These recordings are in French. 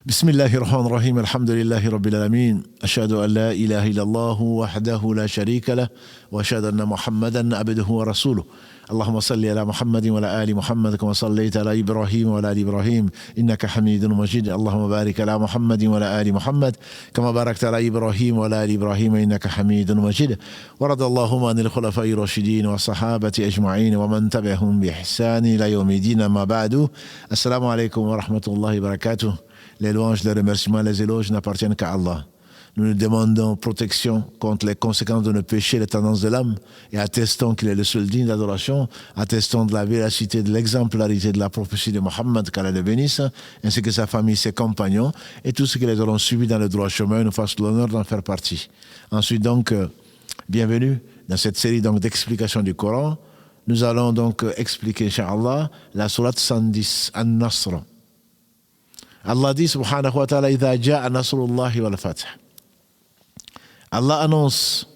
بسم الله الرحمن الرحيم الحمد لله رب العالمين أشهد أن لا إله إلا الله وحده لا شريك له وأشهد أن محمدا عبده ورسوله اللهم صل على محمد وعلى آل محمد كما صليت على إبراهيم وعلى آل إبراهيم إنك حميد مجيد اللهم بارك على محمد وعلى آل محمد كما باركت على إبراهيم وعلى آل إبراهيم إنك حميد مجيد ورضى اللهم عن الخلفاء الراشدين والصحابة أجمعين ومن تبعهم بإحسان إلى يوم الدين ما بعد السلام عليكم ورحمة الله وبركاته. Les louanges, les remerciements, les éloges n'appartiennent qu'à Allah. Nous nous demandons protection contre les conséquences de nos péchés, les tendances de l'âme, et attestons qu'il est le seul digne d'adoration, attestons de la véracité, de l'exemplarité de la prophétie de Mohammed, qu'Allah le bénisse, ainsi que sa famille, ses compagnons, et tous ceux qui les auront suivis dans le droit chemin, nous fassent l'honneur d'en faire partie. Ensuite donc, bienvenue dans cette série donc d'explications du Coran. Nous allons donc expliquer, Inch'Allah, la sourate 110, An-Nasr. Allah dit subhanahu wa ta'ala idha ja'a nasrullahi wal fath. Allah annonce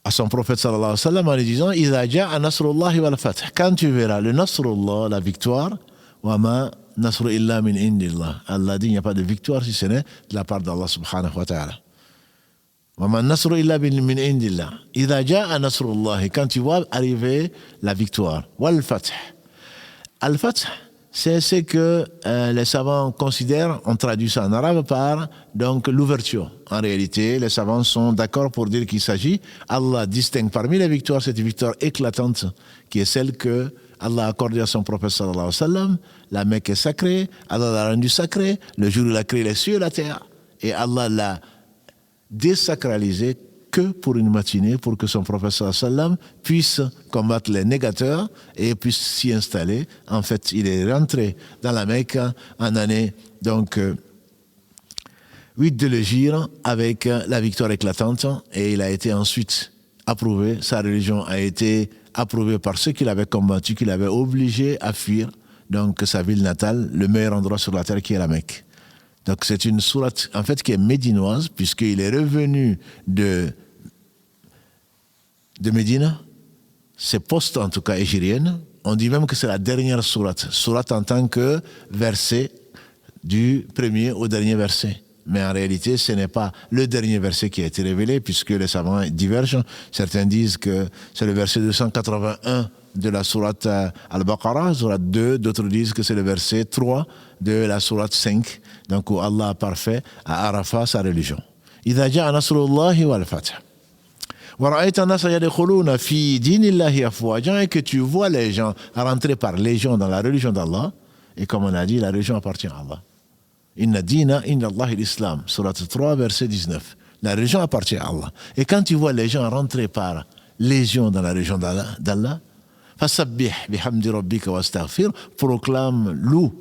à son prophète sallallahu alayhi wa sallam en lui disant idha ja'a nasrullahi wal fath. Quand tu verras le nasrullah, la victoire, wa ma nasru illa min indillah. Allah dit il n'y a pas de victoire si ce n'est de la part d'Allah subhanahu wa ta'ala. Wa ma nasru illa min indillah. Idha ja'a nasrullahi, quand tu vois arriver la victoire, wal fath. Al fath, c'est ce que les savants considèrent, on traduit ça en arabe par donc l'ouverture. En réalité, les savants sont d'accord pour dire qu'il s'agit, Allah distingue parmi les victoires cette victoire éclatante qui est celle que Allah a accordée à son prophète sallallahu alayhi wa sallam. La Mecque est sacrée, Allah l'a rendue sacrée, le jour où il a créé les cieux et la terre, et Allah l'a désacralisée que pour une matinée, pour que son prophète sallallahu alayhi wa sallam puisse combattre les négateurs et puisse s'y installer. En fait, il est rentré dans la Mecque en année donc 8 de l'Hégire avec la victoire éclatante, et il a été ensuite approuvé, sa religion a été approuvée par ceux qui l'avaient combattu, qui l'avaient obligé à fuir donc sa ville natale, le meilleur endroit sur la terre qui est la Mecque. Donc c'est une sourate en fait qui est médinoise, puisqu'il est revenu de Médine, c'est post en tout cas égérienne. On dit même que c'est la dernière sourate en tant que verset du premier au dernier verset. Mais en réalité, ce n'est pas le dernier verset qui a été révélé, puisque les savants divergent. Certains disent que c'est le verset 281 de la sourate Al-Baqarah, sourate 2, d'autres disent que c'est le verset 3 de la sourate 5, donc où Allah a parfait à Arafat sa religion. Idha ja'a nasrullahi wal fath. Wa ra'ayta an-nasa yadkhuluna fi dinillahi afwajan, et que tu vois les gens rentrer par légion dans la religion d'Allah, et comme on a dit, la religion appartient à Allah. Inna dina inna Allahi l'islam, sourate 3, verset 19. La religion appartient à Allah. Et quand tu vois les gens rentrer par légion dans la religion d'Allah, fasabbih bihamdi rabbika wastaghfir, proclame, loue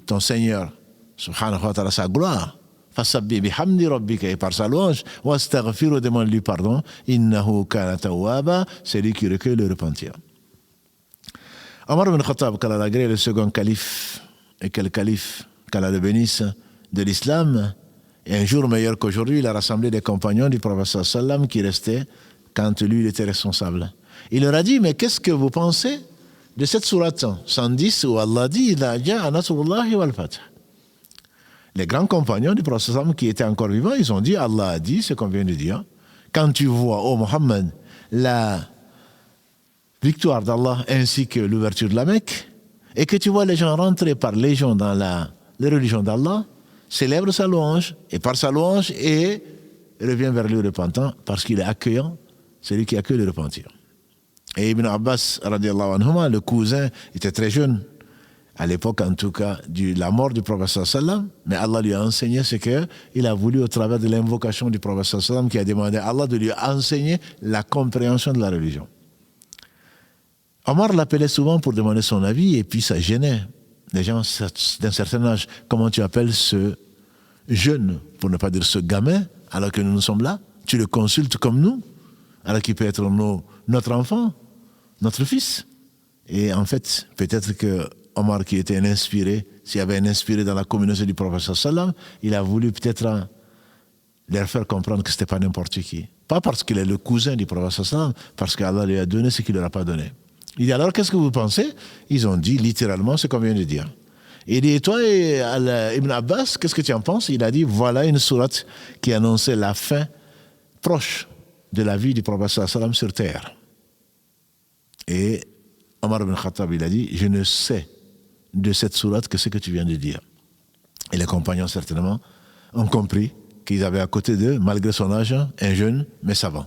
ton Seigneur subhanahu wa ta'ala, sa gloire. Fasabbih bihamdi rabbika, et par sa louange, wastaghfir, demande-lui pardon, innahu kana tawwaba, c'est lui qui recueille le repentir. Omar ibn Khattab, qu'Allah l'agrée, le second calife, et quel calife, qu'Allah le bénisse, de l'islam, et un jour meilleur qu'aujourd'hui, il a rassemblé des compagnons du prophète sallallahu alayhi wa sallam qui restaient quand lui il était responsable. Il leur a dit, mais qu'est-ce que vous pensez de cette sourate 110 où Allah dit idha ja'a nasrullahi wal fath? Les grands compagnons du prophète sallam qui étaient encore vivants, ils ont dit, Allah a dit ce qu'on vient de dire. Quand tu vois, ô Mohammed, la victoire d'Allah ainsi que l'ouverture de la Mecque, et que tu vois les gens rentrer par légion dans la religion d'Allah, célèbre sa louange, et par sa louange, et revient vers lui repentant, parce qu'il est accueillant, c'est lui qui accueille le repentir. Et Ibn Abbas, radiallahu anhuma, le cousin, était très jeune, à l'époque en tout cas, de la mort du prophète sallam, mais Allah lui a enseigné ce qu'il a voulu au travers de l'invocation du prophète sallam, qui a demandé à Allah de lui enseigner la compréhension de la religion. Omar l'appelait souvent pour demander son avis, et puis ça gênait les gens d'un certain âge. Comment tu appelles ce jeune, pour ne pas dire ce gamin, alors que nous sommes là? Tu le consultes comme nous, alors qu'il peut être notre enfant, notre fils. Et en fait, peut-être que Omar, qui était un inspiré, s'il y avait un inspiré dans la communauté du prophète sallam, il a voulu peut-être leur faire comprendre que ce n'était pas n'importe qui. Pas parce qu'il est le cousin du prophète sallam, parce qu'Allah lui a donné ce qu'il ne leur a pas donné. Il dit alors, qu'est-ce que vous pensez? Ils ont dit littéralement ce qu'on vient de dire. Il dit, et toi, Ibn Abbas, qu'est-ce que tu en penses? Il a dit, voilà une sourate qui annonçait la fin proche de la vie du prophète sallallahu alayhi wa sallam sur terre. Et Omar ibn Khattab, il a dit, je ne sais de cette sourate que ce que tu viens de dire. Et les compagnons, certainement, ont compris qu'ils avaient à côté d'eux, malgré son âge, un jeune, mais savant.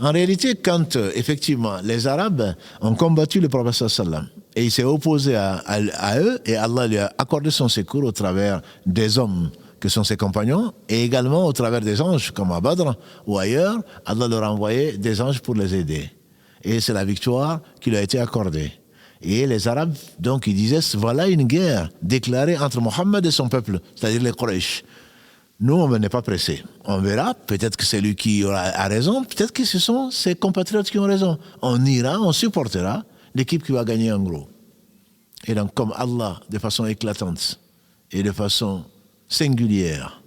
En réalité, quand effectivement les Arabes ont combattu le prophète sallallahu alayhi wa sallam, et il s'est opposé à eux, et Allah lui a accordé son secours au travers des hommes que sont ses compagnons, et également au travers des anges, comme à Badr ou ailleurs, Allah leur a envoyé des anges pour les aider. Et c'est la victoire qui lui a été accordée. Et les Arabes, donc, ils disaient, voilà une guerre déclarée entre Mohammed et son peuple, c'est-à-dire les Quraysh. Nous, on n'est pas pressés. On verra, peut-être que c'est lui qui a raison, peut-être que ce sont ses compatriotes qui ont raison. On ira, on supportera l'équipe qui va gagner en gros. Et donc, comme Allah, de façon éclatante et de façon singulière,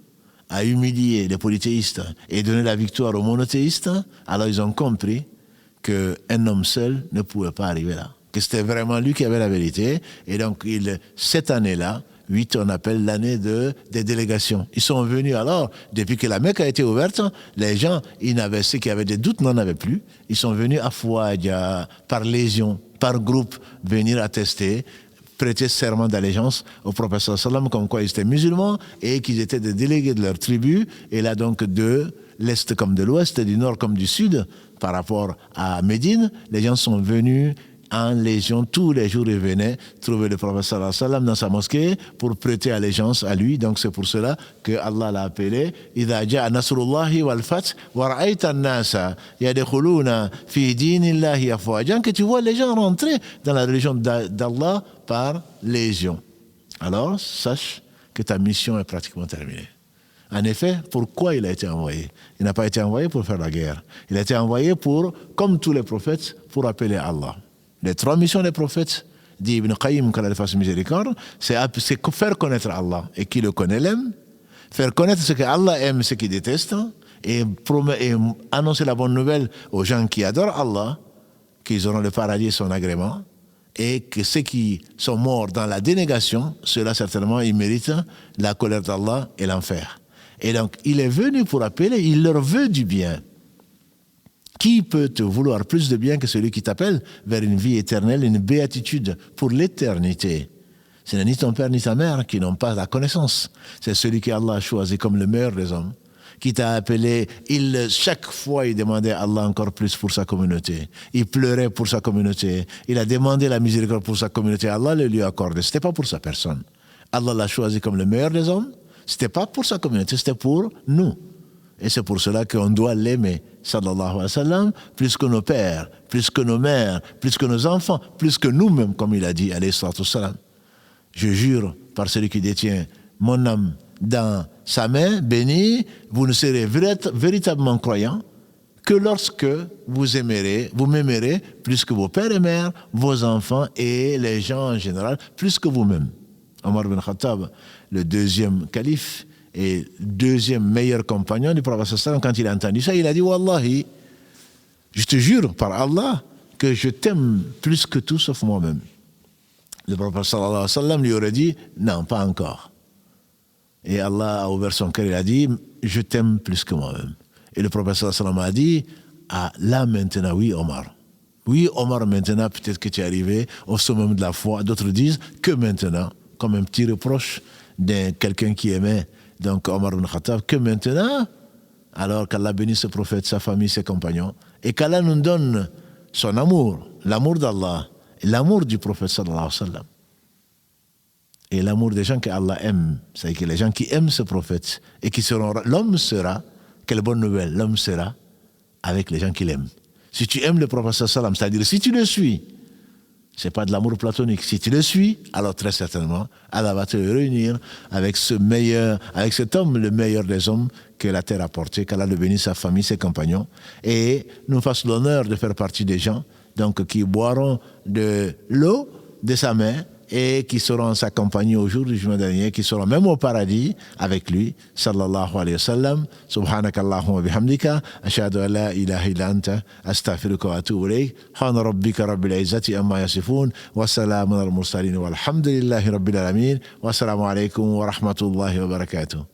a humilié les polythéistes et donné la victoire aux monothéistes, alors ils ont compris qu'un homme seul ne pouvait pas arriver là. Que c'était vraiment lui qui avait la vérité. Et donc, cette année-là, 8, on appelle l'année des délégations. Ils sont venus alors, depuis que la Mecque a été ouverte, les gens, ceux qui avaient des doutes n'en avaient plus. Ils sont venus à Fouadja, par légion, par groupe, venir attester, prêter serment d'allégeance au prophète sallallahu alayhi wa sallam, comme quoi ils étaient musulmans et qu'ils étaient des délégués de leur tribu. Et là donc, de l'Est comme de l'Ouest, du Nord comme du Sud, par rapport à Médine, les gens sont venus en légion, tous les jours ils venaient trouver le prophète sallallahu alayhi wa sallam dans sa mosquée pour prêter allégeance à lui. Donc c'est pour cela que Allah l'a appelé إِذَا جَاءَ نَصْرُ اللَّهِ وَالْفَتْحُ وَرَأَيْتَ النَّاسَ يَدْخُلُونَ فِي دِينِ اللَّهِ أَفْوَاجًا, que tu vois les gens rentrer dans la religion d'Allah par légion. Alors sache que ta mission est pratiquement terminée. En effet, pourquoi il a été envoyé? Il n'a pas été envoyé pour faire la guerre. Il a été envoyé pour, comme tous les prophètes, pour appeler Allah. Les 3 missions des prophètes, dit Ibn Qayyim, qu'Allah fasse miséricorde, c'est faire connaître Allah. Et qui le connaît l'aime. Faire connaître ce que Allah aime, ce qu'il déteste. Et annoncer la bonne nouvelle aux gens qui adorent Allah, qu'ils auront le paradis et son agrément. Et que ceux qui sont morts dans la dénégation, ceux-là certainement, ils méritent la colère d'Allah et l'enfer. Et donc, il est venu pour appeler, il leur veut du bien. Qui peut te vouloir plus de bien que celui qui t'appelle vers une vie éternelle, une béatitude pour l'éternité? Ce n'est ni ton père ni ta mère qui n'ont pas la connaissance. C'est celui qu'Allah a choisi comme le meilleur des hommes, qui t'a appelé. Chaque fois, il demandait à Allah encore plus pour sa communauté. Il pleurait pour sa communauté. Il a demandé la miséricorde pour sa communauté. Allah le lui a accordé. Ce n'était pas pour sa personne. Allah l'a choisi comme le meilleur des hommes. Ce n'était pas pour sa communauté, c'était pour nous. Et c'est pour cela qu'on doit l'aimer, sallallahu alayhi wa sallam, plus que nos pères, plus que nos mères, plus que nos enfants, plus que nous-mêmes, comme il a dit, alayhi salatu wassalam. Je jure par celui qui détient mon âme dans sa main bénie, vous ne serez véritablement croyants que lorsque vous m'aimerez plus que vos pères et mères, vos enfants et les gens en général, plus que vous-même. Omar ibn Khattab, le deuxième calife, et deuxième meilleur compagnon du prophète sallallahu alayhi wa sallam, quand il a entendu ça, il a dit Wallahi, je te jure par Allah que je t'aime plus que tout sauf moi-même. Le prophète sallallahu alayhi wa sallam lui aurait dit non, pas encore. Et Allah a ouvert son cœur, il a dit je t'aime plus que moi-même. Et le prophète sallallahu alayhi wa sallam a dit ah, là maintenant, oui Omar. Oui Omar, maintenant peut-être que tu es arrivé au sommet de la foi. D'autres disent que maintenant, comme un petit reproche de quelqu'un qui aimait donc Omar ibn Khattab, que maintenant, alors qu'Allah bénisse ce prophète, sa famille, ses compagnons, et qu'Allah nous donne son amour, l'amour d'Allah, et l'amour du prophète sallallahu alayhi wa sallam, et l'amour des gens qu'Allah aime, c'est-à-dire que les gens qui aiment ce prophète, et qui seront, l'homme sera, quelle bonne nouvelle, l'homme sera avec les gens qu'il aime. Si tu aimes le prophète sallallahu alayhi wa sallam, c'est-à-dire si tu le suis, c'est pas de l'amour platonique. Si tu le suis, alors très certainement, Allah va te réunir avec cet homme, le meilleur des hommes que la terre a porté, qu'Allah le bénisse, sa famille, ses compagnons, et nous fasse l'honneur de faire partie des gens, donc, qui boiront de l'eau de sa main et qui seront en sa compagnie au jour du jugement dernier, qui seront même au paradis avec lui, sallallahu alayhi wa sallam. Subhanakallahumma wa bihamdika, ashhadu an la ilaha illa anta, astaghfiruka wa atubu ilayk. Subhana rabbika rabbil izzati amma yasifun, wa salamun al mursalin, walhamdulillahi rabbil alamin, wa assalamu alaykum wa rahmatullahi wa barakatuh.